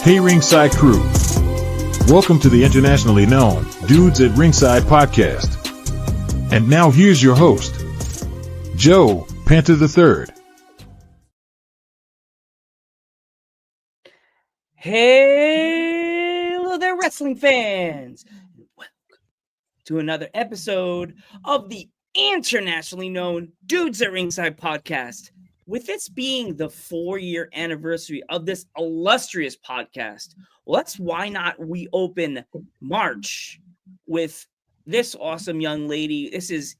Hey Ringside crew, welcome to the internationally known Dudes at Ringside podcast. And now here's your host, Joe, Panther III. Hello there, wrestling fans! Welcome to another episode of the internationally known Dudes at Ringside podcast. With this being the 4-year anniversary of this illustrious podcast, why not we open March with this awesome young lady. This is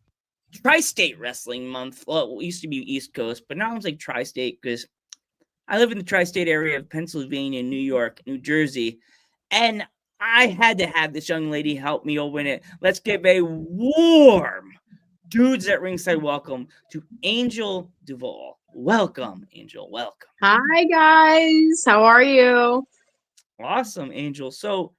Tri-State Wrestling Month. Well, it used to be East Coast, but now it's like Tri-State because I live in the tri-state area of Pennsylvania, New York, New Jersey, and I had to have this young lady help me open it. Let's give a warm Dudes at Ringside welcome to Angel Duvall. Welcome, Angel. Welcome. Hi, guys. How are you? Awesome, Angel. So,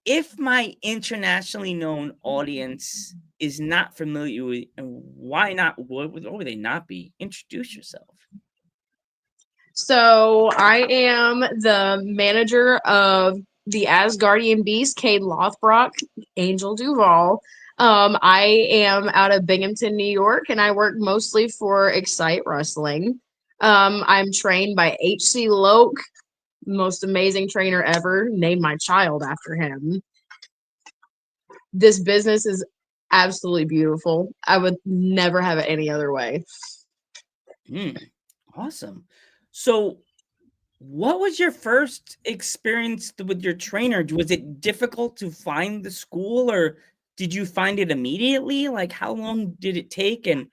if my internationally known audience is not familiar with, and why not? What would they not be? Introduce yourself. So I am the manager of the Asgardian Beast, Cade Lothbrock, Angel Duvall. I am out of Binghamton, New York, and I work mostly for Excite Wrestling. I'm trained by H.C. Loke, most amazing trainer ever. Named my child after him. This business is absolutely beautiful. I would never have it any other way. Awesome. So, what was your first experience with your trainer? Was it difficult to find the school, or did you find it immediately? Like, how long did it take? And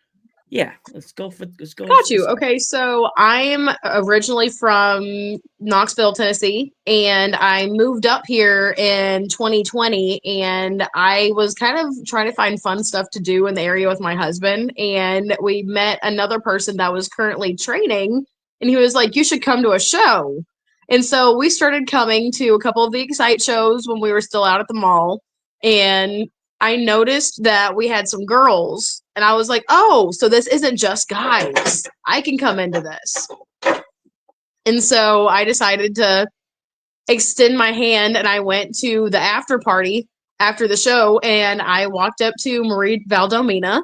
yeah, let's go. Got you. Okay, so I'm originally from Knoxville, Tennessee, and I moved up here in 2020, and I was kind of trying to find fun stuff to do in the area with my husband, and we met another person that was currently training, and he was like, you should come to a show. And so we started coming to a couple of the Excite shows when we were still out at the mall, and I noticed that we had some girls, and I was like, oh, so this isn't just guys. I can come into this. And so I decided to extend my hand, and I went to the after party after the show, and I walked up to Marie Valdomina,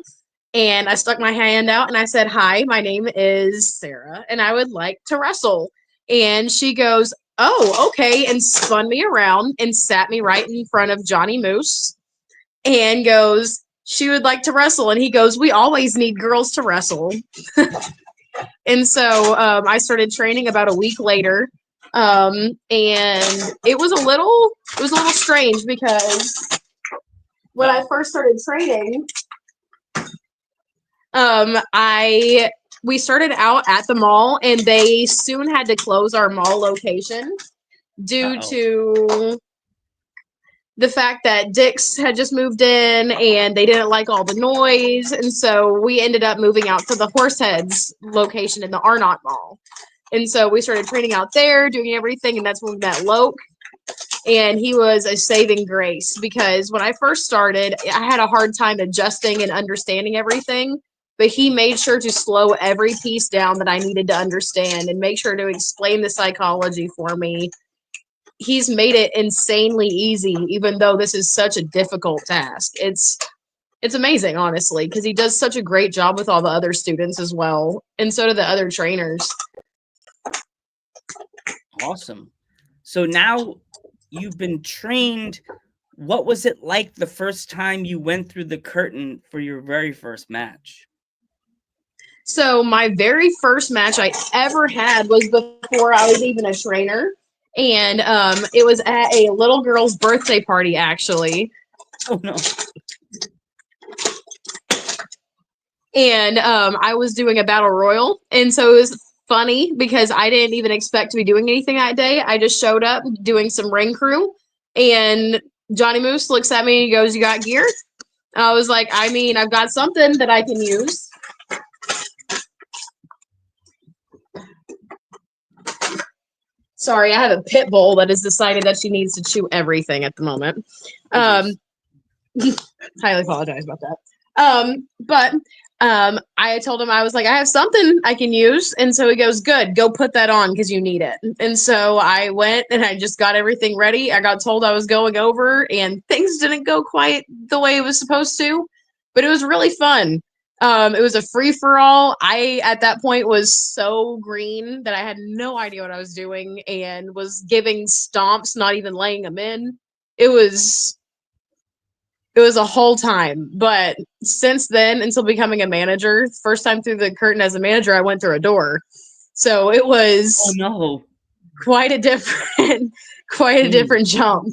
and I stuck my hand out, and I said, hi, my name is Sarah, and I would like to wrestle. And she goes, oh, okay, and spun me around and sat me right in front of Johnny Moose. And goes, she would like to wrestle. And he goes, we always need girls to wrestle. And so I started training about a week later. And it was a little strange because when I first started training, we started out at the mall, and they soon had to close our mall location due to the fact that Dick's had just moved in and they didn't like all the noise. And so we ended up moving out to the Horseheads location in the Arnott Mall. And so we started training out there, doing everything. And that's when we met Loke. And he was a saving grace because when I first started, I had a hard time adjusting and understanding everything. But he made sure to slow every piece down that I needed to understand and make sure to explain the psychology for me. He's made it insanely easy, even though this is such a difficult task. It's amazing, honestly, because he does such a great job with all the other students as well, and so do the other trainers. Awesome. So now you've been trained. What was it like the first time you went through the curtain for your very first match? So my very first match I ever had was before I was even a trainer. And it was at a little girl's birthday party, actually. Oh, no. And I was doing a battle royal. And so it was funny because I didn't even expect to be doing anything that day. I just showed up doing some ring crew. And Johnny Moose looks at me and he goes, you got gear? And I was like, I mean, I've got something that I can use. Sorry, I have a pit bull that has decided that she needs to chew everything at the moment. Highly apologize about that. But I told him, I was like, I have something I can use. And so he goes, good, go put that on because you need it. And so I went and I just got everything ready. I got told I was going over and things didn't go quite the way it was supposed to, but it was really fun. It was a free for all. I, at that point, was so green that I had no idea what I was doing and was giving stomps, not even laying them in. It was a whole time. But since then, until becoming a manager, first time through the curtain as a manager, I went through a door. So it Oh was no. quite a different, quite a different jump.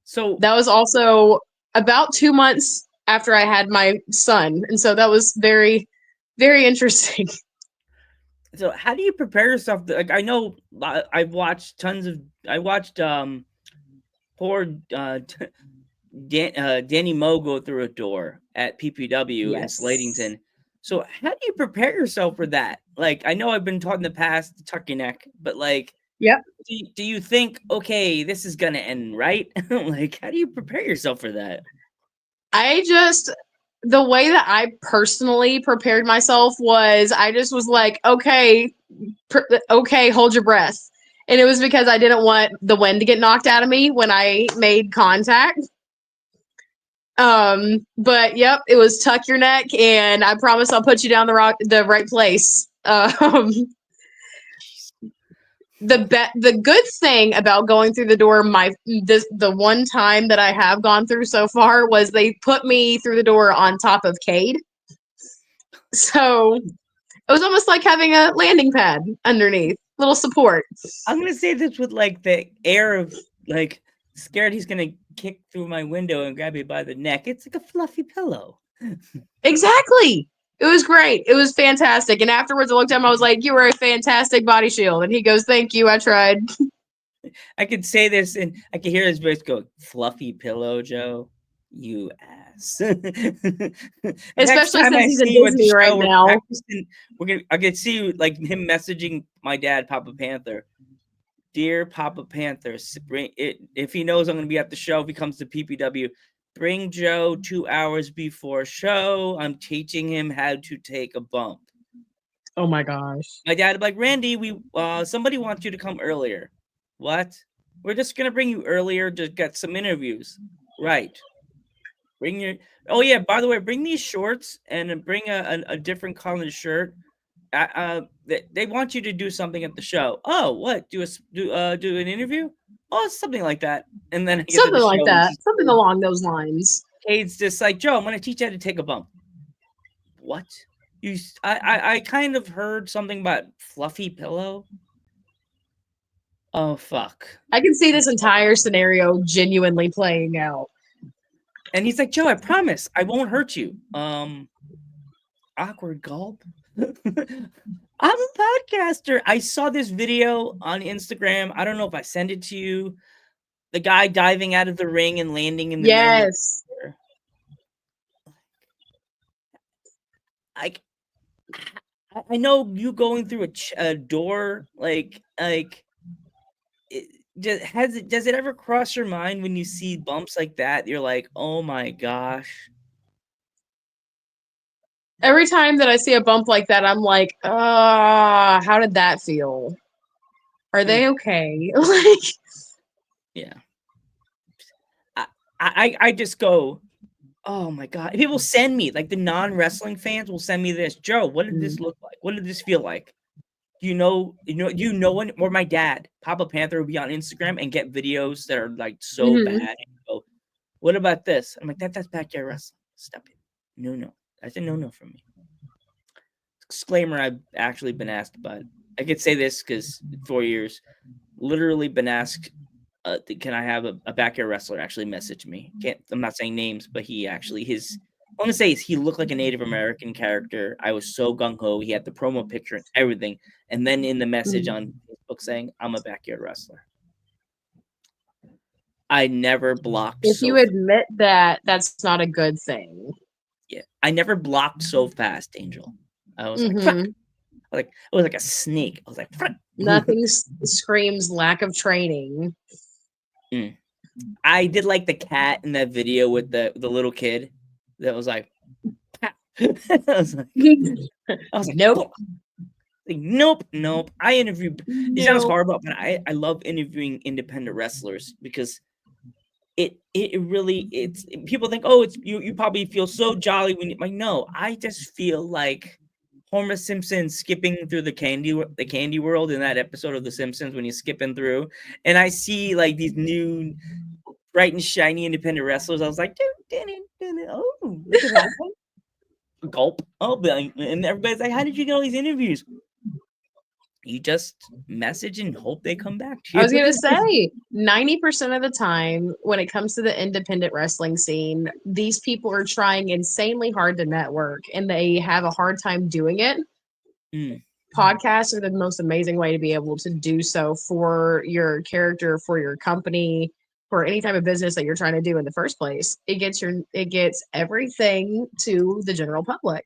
So That was also about 2 months after I had my son, and so that was very, very interesting. So how do you prepare yourself? Like I know I've watched tons of. I watched poor Danny Moe go through a door at PPW in Yes. Slatington. So how do you prepare yourself for that? Like I know I've been taught in the past to tuck your neck, but like, Yep. do you think okay, this is gonna end right? Like how do you prepare yourself for that? The way that I personally prepared myself was I just was like, okay, okay, hold your breath. And it was because I didn't want the wind to get knocked out of me when I made contact. But yep, it was tuck your neck, and I promise I'll put you down the right place. The good thing about going through the door, the one time that I have gone through so far was they put me through the door on top of Cade, so it was almost like having a landing pad underneath, little support. I'm gonna say this with like the air of like scared he's gonna kick through my window and grab me by the neck. It's like a fluffy pillow. Exactly. It was great. It was fantastic. And afterwards, I looked at him. I was like, "You were a fantastic body shield." And he goes, "Thank you. I tried." I could say this and I could hear his voice go, "Fluffy pillow, Joe, you ass." Next Especially time since I he's in see you at the Disney right show, we're now. practicing. I could see you like him messaging my dad, Papa Panther. Dear Papa Panther, if he knows I'm going to be at the show, if he comes to PPW, bring Joe 2 hours before show. I'm teaching him how to take a bump. Oh my gosh. My dad would be like, Randy, somebody wants you to come earlier. What? We're just gonna bring you earlier to get some interviews. Right. Bring your oh yeah, by the way, bring these shorts and bring a different colored shirt. They want you to do something at the show. Oh, what? Do an interview? Oh, something like that. And then I get to the Something like show and that. Something along those lines. Cade's just like, Joe, I'm gonna teach you how to take a bump. What? I kind of heard something about fluffy pillow. Oh fuck. I can see this entire scenario genuinely playing out. And he's like, Joe, I promise I won't hurt you. Awkward gulp. I'm a podcaster. I saw this video on Instagram. I don't know if I sent it to you. The guy diving out of the ring and landing in the Yes. middle. I know you going through a door like does it ever cross your mind when you see bumps like that? You're like, oh my gosh. Every time that I see a bump like that, I'm like, how did that feel? Are they okay? Like, yeah. I just go, oh my god. People send me, like the non-wrestling fans will send me this. Joe, what did this look like? What did this feel like? You know when, or my dad, Papa Panther, would be on Instagram and get videos that are like so bad. And go, what about this? I'm like, that's backyard wrestling. Stop it. No. That's a no from me. Disclaimer, I've actually been asked, but I could say this because 4 years, literally been asked, can I have a backyard wrestler actually message me? I'm not saying names, but he actually, I want to say he looked like a Native American character. I was so gung-ho. He had the promo picture and everything. And then in the message on Facebook saying, I'm a backyard wrestler. I never blocked. If you admit that, that's not a good thing. Yeah. I never blocked so fast, Angel. I was like, fuck. It was like a snake. I was like, fuck. Nothing screams lack of training. I did like the cat in that video with the little kid that was like, I was like, Nope. Nope. I interview. It sounds Nope. horrible, but I love interviewing independent wrestlers because it really it's people think, oh, it's you probably feel so jolly when you like, no, I just feel like Homer Simpson skipping through the candy world in that episode of The Simpsons when he's skipping through, and I see like these new bright and shiny independent wrestlers. I was like, oh, look at that one. Gulp. Oh, and everybody's like, how did you get all these interviews? You just message and hope they come back to you. I was going to say 90% of the time when it comes to the independent wrestling scene, these people are trying insanely hard to network and they have a hard time doing it. Podcasts are the most amazing way to be able to do so for your character, for your company, for any type of business that you're trying to do in the first place. It gets everything to the general public.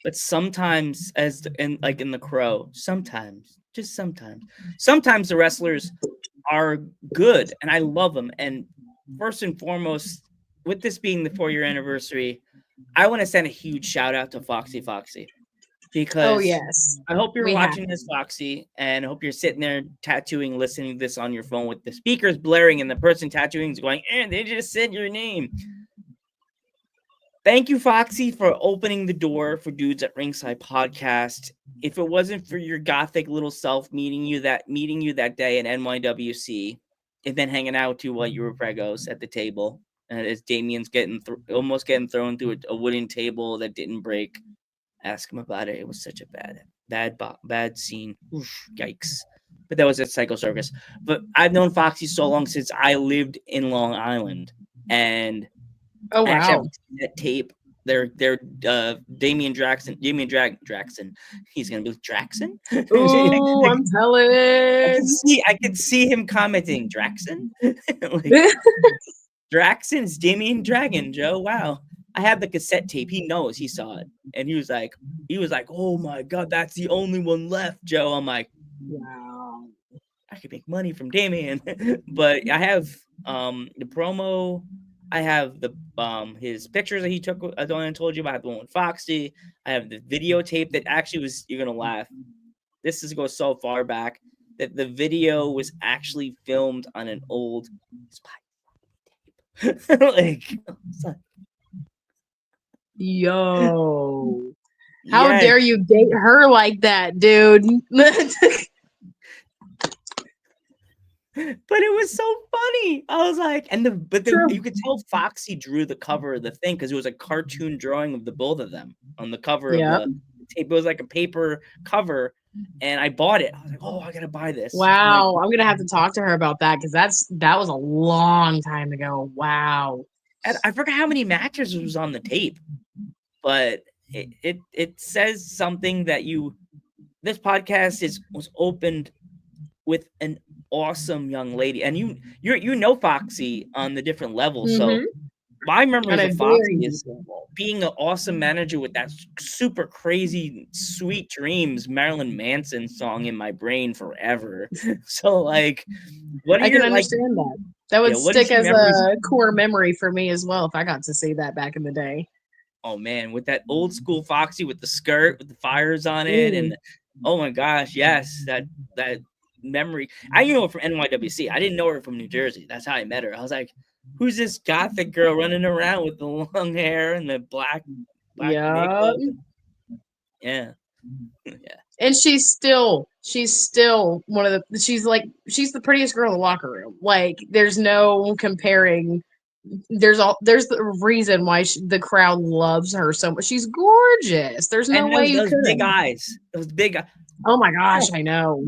But sometimes, in The Crow, sometimes the wrestlers are good, and I love them. And first and foremost, with this being the 4-year anniversary, I want to send a huge shout out to Foxy, because yes, I hope you're watching this, Foxy, and I hope you're sitting there tattooing, listening to this on your phone with the speakers blaring, and the person tattooing is going, and they just said your name. Thank you, Foxy, for opening the door for Dudes at Ringside podcast. If it wasn't for your gothic little self meeting you that day in NYWC, and then hanging out with you while you were pregos at the table, and as Damien's almost getting thrown through a wooden table that didn't break, ask him about it. It was such a bad scene. Oof, yikes! But that was at Psycho Circus. But I've known Foxy so long since I lived in Long Island, and oh wow, actually, that tape. They're Damien Draxon. He's gonna be Draxon. Ooh, I'm telling. I could see him commenting Draxon. Draxon's Damien Dragon, Joe. Wow. I have the cassette tape. He knows. He saw it, and he was like, "Oh my god, that's the only one left, Joe." I'm like, wow. I could make money from Damien. But I have the promo. I have the his pictures that he took. I told you about. I have the one with Foxy. I have the videotape that actually was. You're gonna laugh. This goes so far back that the video was actually filmed on an old spy tape. Yo, how dare you date her like that, dude? But it was so funny. I was like, you could tell Foxy drew the cover of the thing because it was a cartoon drawing of the both of them on the cover of the tape. It was like a paper cover, and I bought it. I was like, oh, I gotta buy this. Wow, I'm gonna have to talk to her about that because that was a long time ago. Wow. And I forgot how many matches was on the tape, but it says something that this podcast was opened with an awesome young lady, and you know Foxy on the different levels. So my memories of Foxy is being an awesome manager with that super crazy Sweet Dreams Marilyn Manson song in my brain forever. So like, I can understand that. That would stick as a core memory for me as well if I got to see that back in the day. Oh man, with that old school Foxy with the skirt with the fires on it, and oh my gosh, yes, that memory. I knew her from NYWC. I didn't know her from New Jersey. That's how I met her. I was like, who's this gothic girl running around with the long hair and the black makeup? Yeah. And she's still one of the she's the prettiest girl in the locker room. Like there's no comparing. There's the reason why the crowd loves her so much. She's gorgeous. There's no way you could. Big eyes. Those big eyes. Oh my gosh, I know.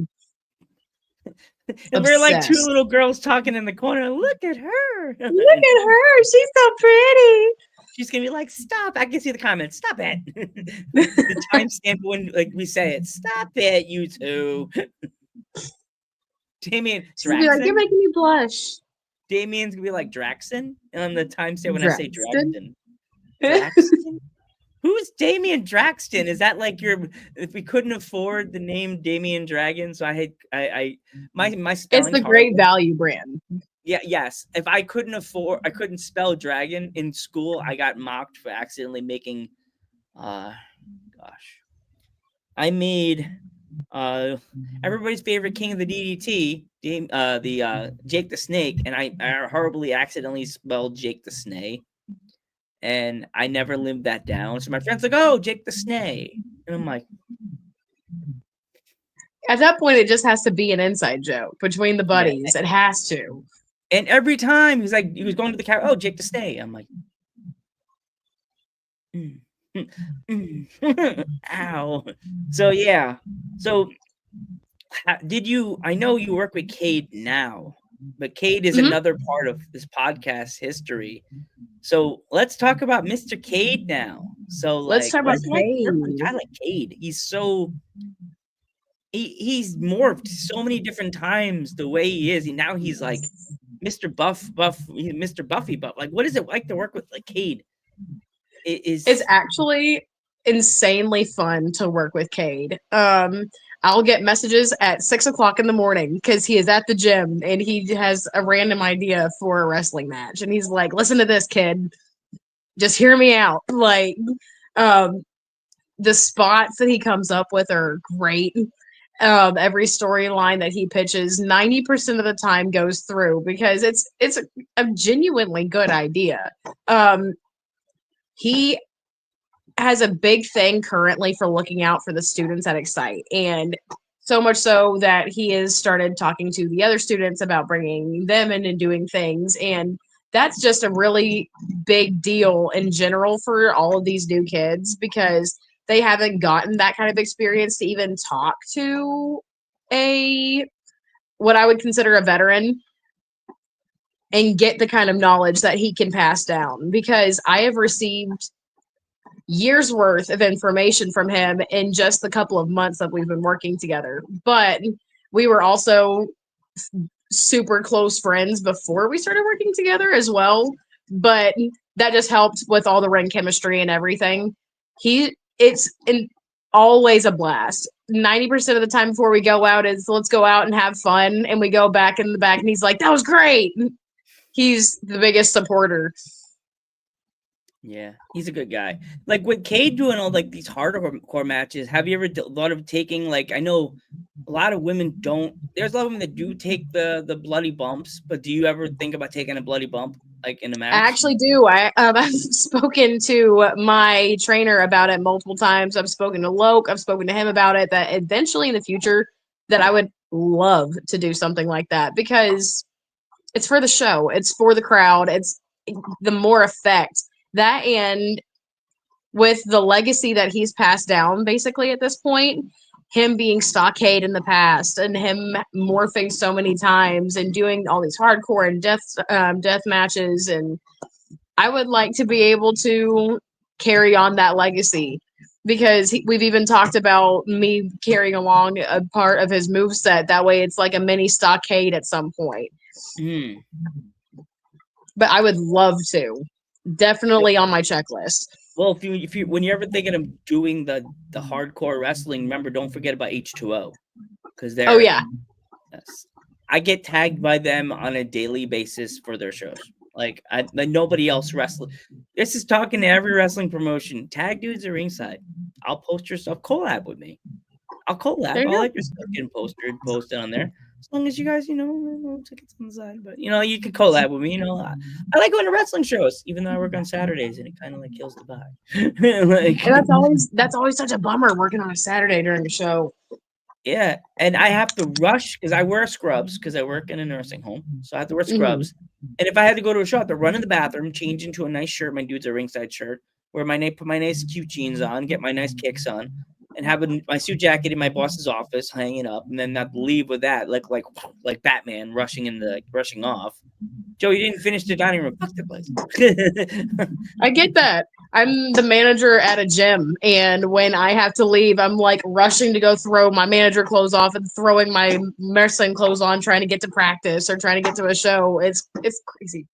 And we're like two little girls talking in the corner. Look at her. Look at her. She's so pretty. She's gonna be like, stop. I can see the comments. Stop it. The timestamp when we say it. Stop it, you two. Damien, she'll be like, you're making me blush. Damien's gonna be like Draxon, and on the timestamp when I say Draxon. Who's Damien Draxton? Is that like if we couldn't afford the name Damien Dragon? So my spelling. It's the Great Value brand. Yes. If I couldn't spell dragon in school, I got mocked for accidentally making, gosh, I made everybody's favorite king of the DDT, Jake the Snake, and I horribly accidentally spelled Jake the Snake, and I never lived that down. So my friend's like, "Oh, Jake the Snake," and I'm like, At that point, it just has to be an inside joke between the "Yeah." buddies. It has to. And every time he was going to the car, "Oh, Jake the Snake," I'm like, mm, ow. So yeah, so did you? I know you work with Cade now, but Cade is Mhm. another part of this podcast history. So let's talk about Mr. Cade now. So, Let's like, talk what about is it like to work with a Cade. guy like Cade? He's morphed so many different times the way he is. And now he's like Mr. Buffy Buff. Like, what is it like to work with like Cade? It It's is actually insanely fun to work with Cade. I'll get messages at 6 o'clock in the morning because he is at the gym and he has a random idea for a wrestling match. And he's like, listen to this, kid. Just hear me out. Like, um, the spots that he comes up with are great. Every storyline that he pitches, 90% of the time goes through because it's a genuinely good idea. He has a big thing currently for looking out for the students at Excite, and so much so that he has started talking to the other students about bringing them in and doing things, and that's just a really big deal in general for all of these new kids because they haven't gotten that kind of experience to even talk to a what I would consider a veteran and get the kind of knowledge that he can pass down because I have received years worth of information from him in just the couple of months that we've been working together. But we were also super close friends before we started working together as well. But that just helped with all the ring chemistry and everything. It's always a blast. 90% of the time before we go out is let's go out and have fun. And we go back in the back and he's like, that was great. He's the biggest supporter. Yeah, he's a good guy. Like with Cade doing all like these hardcore matches, have you ever thought of taking like I know a lot of women don't. There's a lot of women that do take the bloody bumps, but do you ever think about taking a bloody bump like in a I match? actually do. I've spoken to my trainer about it multiple times. I've spoken to Loke. I've spoken to him about it. That eventually in the future, that I would love to do something like that because it's for the show. It's for the crowd. It's the more effect that and with the legacy that he's passed down basically at this point, him being Stockade in the past and him morphing so many times and doing all these hardcore and death matches, and I would like to be able to carry on that legacy because we've even talked about me carrying along a part of his move set. That way it's like a mini Stockade at some point. Hmm. But I would love to. Definitely on my checklist. Well, if you when you're ever thinking of doing the hardcore wrestling, remember don't forget about H2O because Oh they're yeah. yes. I get tagged by them on a daily basis for their shows. Like nobody else wrestling. This is talking to every wrestling promotion. Tag dudes at ringside. I'll post your stuff. Collab with me. I'll collab. There you I'll go. let your stuff get posted on there. As long as you guys, tickets on the side. But you can collab with me. I like going to wrestling shows, even though I work on Saturdays and it kind of like kills the vibe. Like, And that's always such a bummer working on a Saturday during a show. yeah, and I have to rush because I wear scrubs because I work in a nursing home, so I have to wear Mhm. scrubs. And if I had to go to a show, I have to run in the bathroom, change into a nice shirt, my dude's a ringside shirt, put my nice cute jeans on, get my nice kicks on, and have my suit jacket in my boss's office, hanging up, and then not leave with that, like Batman rushing off. Joe, you didn't finish the dining room. Fuck the place. I get that. I'm the manager at a gym, and when I have to leave, I'm like rushing to go throw my manager clothes off and throwing my wrestling clothes on, trying to get to practice or trying to get to a show. It's crazy.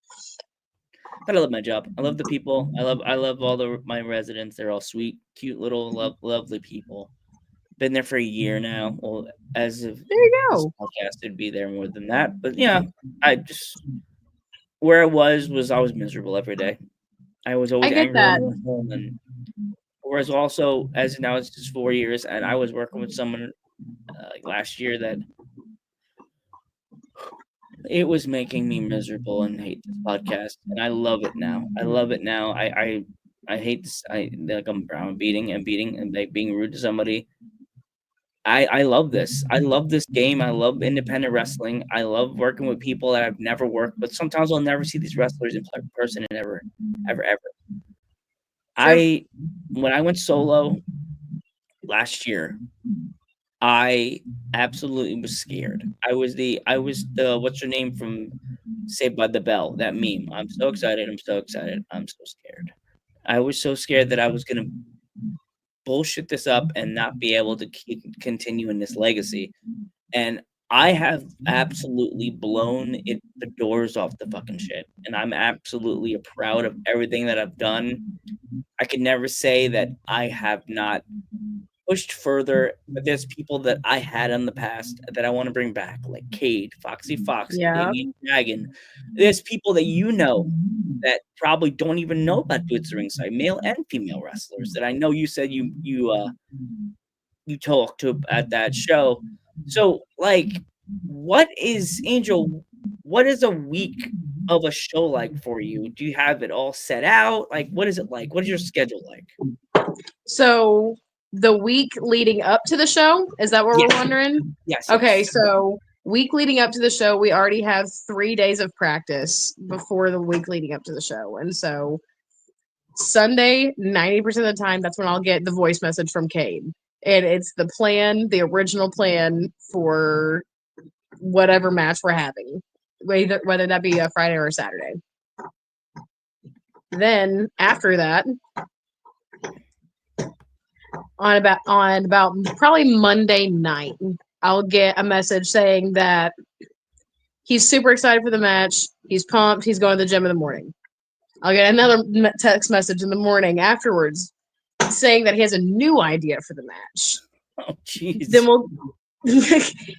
But I love my job. I love the people. I love all my residents. They're all sweet, cute, little, lovely people. Been there for a year now. Well, as of There you this go. podcast, it'd be there more than that. But yeah, I just where I was I was miserable every day. I was I always get angry that. when I was home, and whereas also as now it's just 4 years, and I was working with someone like last year that it was making me miserable and hate this podcast, and I love it now. I love it now. I hate this. I like I'm beating and like being rude to somebody. I love this. I love this game. I love independent wrestling. I love working with people that I've never worked with. Sometimes I'll never see these wrestlers in person and ever. True. When I went solo last year, I absolutely was scared. I was the what's her name from Saved by the Bell, that meme. I'm so excited. I'm so excited. I'm so scared. I was so scared that I was gonna bullshit this up and not be able to keep continuing this legacy. And I have absolutely blown the doors off the fucking shit. And I'm absolutely proud of everything that I've done. I can never say that I have not pushed further, but there's people that I had in the past that I want to bring back, like Cade, Foxy Fox, Yeah. Damien Dragon. There's people that you know that probably don't even know about Dudes Ringside, male and female wrestlers that I know you said you talked to at that show. So, like, what is Angel? What is a week of a show like for you? Do you have it all set out? Like, what is it like? What is your schedule like? So the week leading up to the show, is that what Yes, we're wondering? yes, Okay, yes. so week leading up to the show, we already have 3 days of practice before the week leading up to the show. And so Sunday, 90% of the time, that's when I'll get the voice message from Cade. And it's the plan, the original plan for whatever match we're having, whether that be a Friday or a Saturday. Then after that, on about probably Monday night, I'll get a message saying that he's super excited for the match. He's pumped. He's going to the gym in the morning. I'll get another text message in the morning afterwards saying that he has a new idea for the match. Oh, jeez. Then we'll.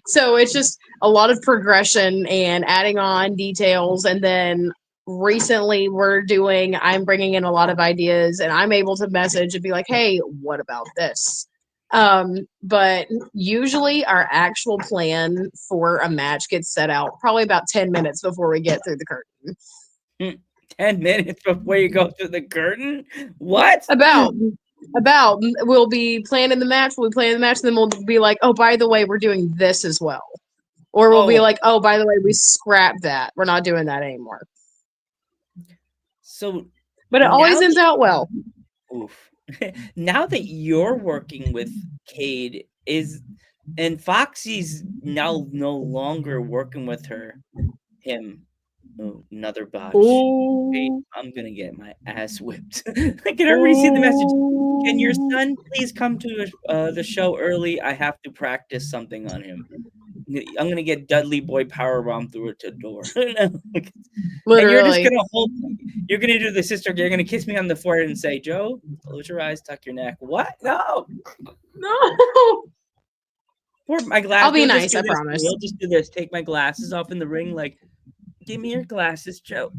So it's just a lot of progression and adding on details, and then recently I'm bringing in a lot of ideas, and I'm able to message and be like, hey, what about this? But usually our actual plan for a match gets set out probably about 10 minutes before we get through the curtain. 10 minutes before you go through the curtain? What? About we'll be planning the match, and then we'll be like, oh, by the way, we're doing this as well. Or we'll be like, oh, by the way, we scrapped that. We're not doing that anymore. So, but it always ends out well. Oof. Now that you're working with Cade, and Foxy's now no longer working with him. Oh, another botch. Wait, I'm gonna get my ass whipped. I can already see the message. Can your son please come to the show early? I have to practice something on him. I'm gonna get Dudley Boy powerbomb through it to the door. Literally. And you're just gonna you're gonna do the sister. You're gonna kiss me on the forehead and say, "Joe, close your eyes, tuck your neck." What? No. Pour my glasses. I'll be nice. I promise. We'll just do this. Take my glasses off in the ring. Like, give me your glasses, Joe.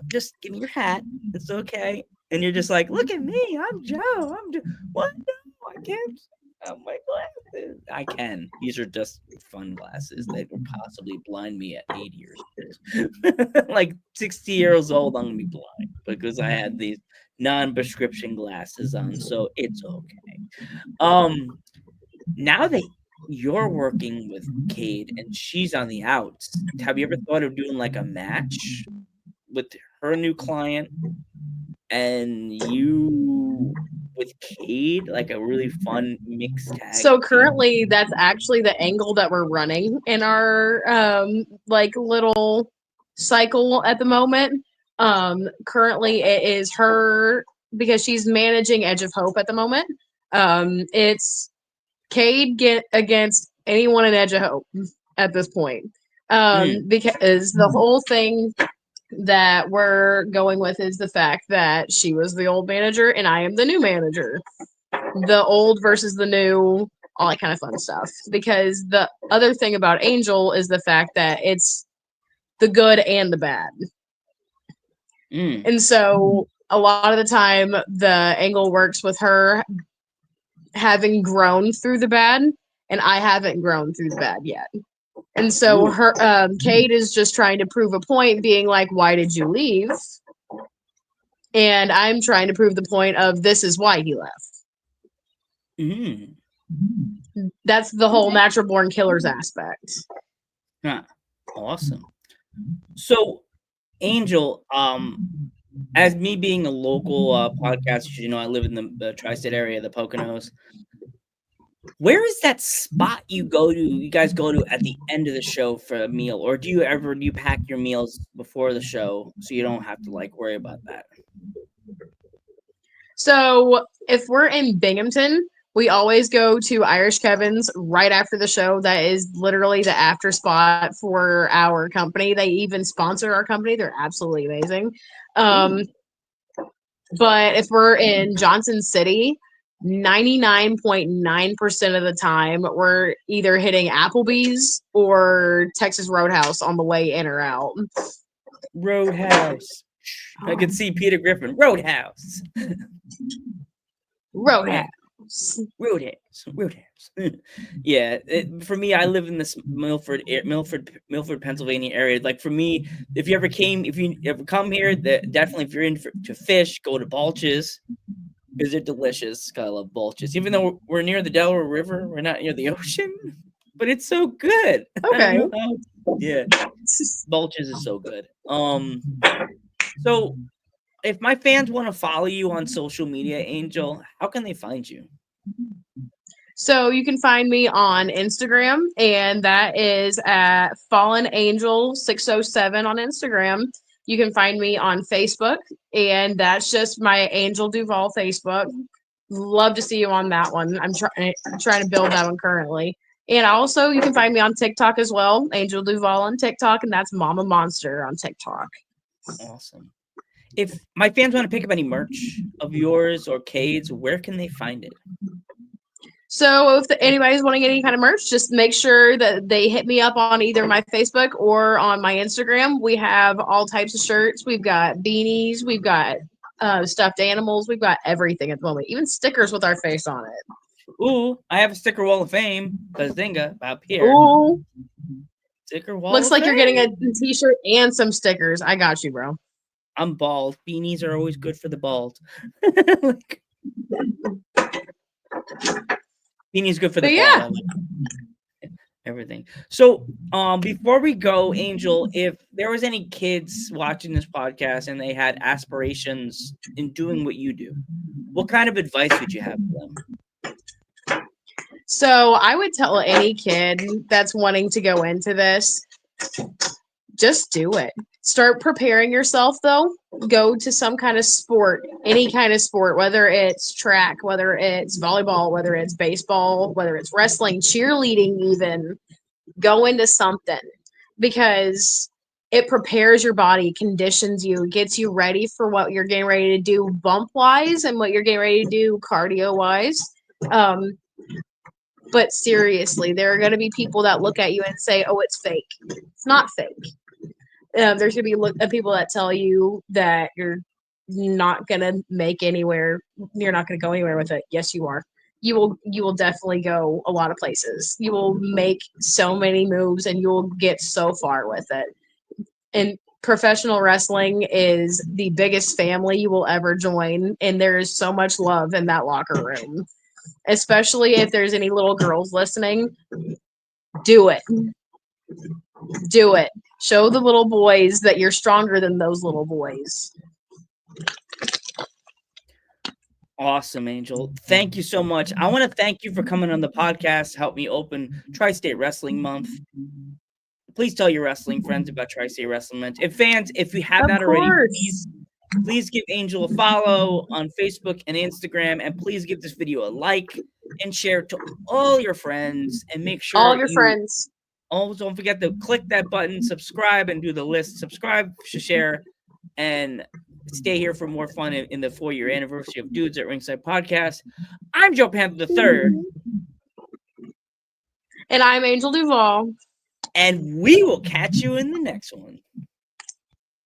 Just give me your hat. It's okay. And you're just like, look at me. I'm Joe. I'm Joe. What? No, I can't. Oh, my glasses. I can. These are just fun glasses. They could possibly blind me at 8 years old. Like 60 years old, I'm gonna be blind because I had these non-prescription glasses on, so it's okay. Now that you're working with Cade and she's on the outs, have you ever thought of doing like a match with her new client and you with Cade, like a really fun mixed tag? So currently that's actually the angle that we're running in our like little cycle at the moment. Currently it is her, because she's managing Edge of Hope at the moment. It's Cade get against anyone in Edge of Hope at this point. Because the whole thing that we're going with is the fact that she was the old manager and I am the new manager. The old versus the new all that kind of fun stuff. Because the other thing about Angel is the fact that it's the good and the bad. And so a lot of the time, the angle works with her having grown through the bad, and I haven't grown through the bad yet. And so her Kate is just trying to prove a point, being like, why did you leave? And I'm trying to prove the point of this is why he left. That's the whole natural born killers aspect. Awesome. So, Angel, as me being a local podcaster, you know, I live in the tri-state area, the Poconos. Where is that spot you guys go to at the end of the show for a meal? Or do you pack your meals before the show so you don't have to like worry about that? So if we're in Binghamton, we always go to Irish Kevin's right after the show. That is literally the after spot for our company. They even sponsor our company. They're absolutely amazing. But if we're in Johnson City, 99.9% of the time, we're either hitting Applebee's or Texas Roadhouse on the way in or out. Roadhouse. I could see Peter Griffin. Roadhouse. Yeah, for me, I live in this Milford, Pennsylvania area. Like for me, if you ever come here, definitely if you're in to fish, go to Balch's because they're delicious. I love Balch's, even though we're near the Delaware River, we're not near the ocean, but it's so good. Okay. Yeah, Balch's is so good. So if my fans want to follow you on social media, Angel, how can they find you? So you can find me on Instagram, and that is at Fallen Angel 607 on Instagram. You can find me on Facebook, and that's just my Angel Duvall Facebook. Love to see you on that one. I'm trying to build that one currently. And also, you can find me on TikTok as well, Angel Duvall on TikTok, and that's Mama Monster on TikTok. Awesome. If my fans want to pick up any merch of yours or Cade's, where can they find it? So if anybody's wanting any kind of merch, just make sure that they hit me up on either my Facebook or on my Instagram. We have all types of shirts. We've got beanies. We've got stuffed animals. We've got everything at the moment, even stickers with our face on it. Ooh, I have a sticker wall of fame. Bazinga, up here. Ooh. Sticker wall Looks of like fame. You're getting a t-shirt and some stickers. I got you, bro. I'm bald. Beanies are always good for the bald. Beanie's good for the bald. Everything. So, before we go, Angel, if there was any kids watching this podcast and they had aspirations in doing what you do, what kind of advice would you have for them? So I would tell any kid that's wanting to go into this, just do it. Start preparing yourself, though. Go to some kind of sport, any kind of sport, whether it's track, whether it's volleyball, whether it's baseball, whether it's wrestling, cheerleading, even. Go into something because it prepares your body, conditions you, gets you ready for what you're getting ready to do bump-wise and what you're getting ready to do cardio-wise. But seriously, there are going to be people that look at you and say, oh, it's fake. It's not fake. There's going to be people that tell you that you're not going to make anywhere. You're not going to go anywhere with it. Yes, you are. You will definitely go a lot of places. You will make so many moves and you will get so far with it. And professional wrestling is the biggest family you will ever join. And there is so much love in that locker room. Especially if there's any little girls listening, do it. Do it. Show the little boys that you're stronger than those little boys. Awesome, Angel. Thank you so much. I want to thank you for coming on the podcast, help me open Tri-State Wrestling Month. Please tell your wrestling friends about Tri-State Wrestling Month. If you have not already, please give Angel a follow on Facebook and Instagram, and please give this video a like and share it to all your friends, and make sure all your friends. Also, don't forget to click that button, subscribe, and do the list. Subscribe, share, and stay here for more fun in the 4-year anniversary of Dudes at Ringside podcast. I'm Joe Panther III. And I'm Angel Duvall. And we will catch you in the next one.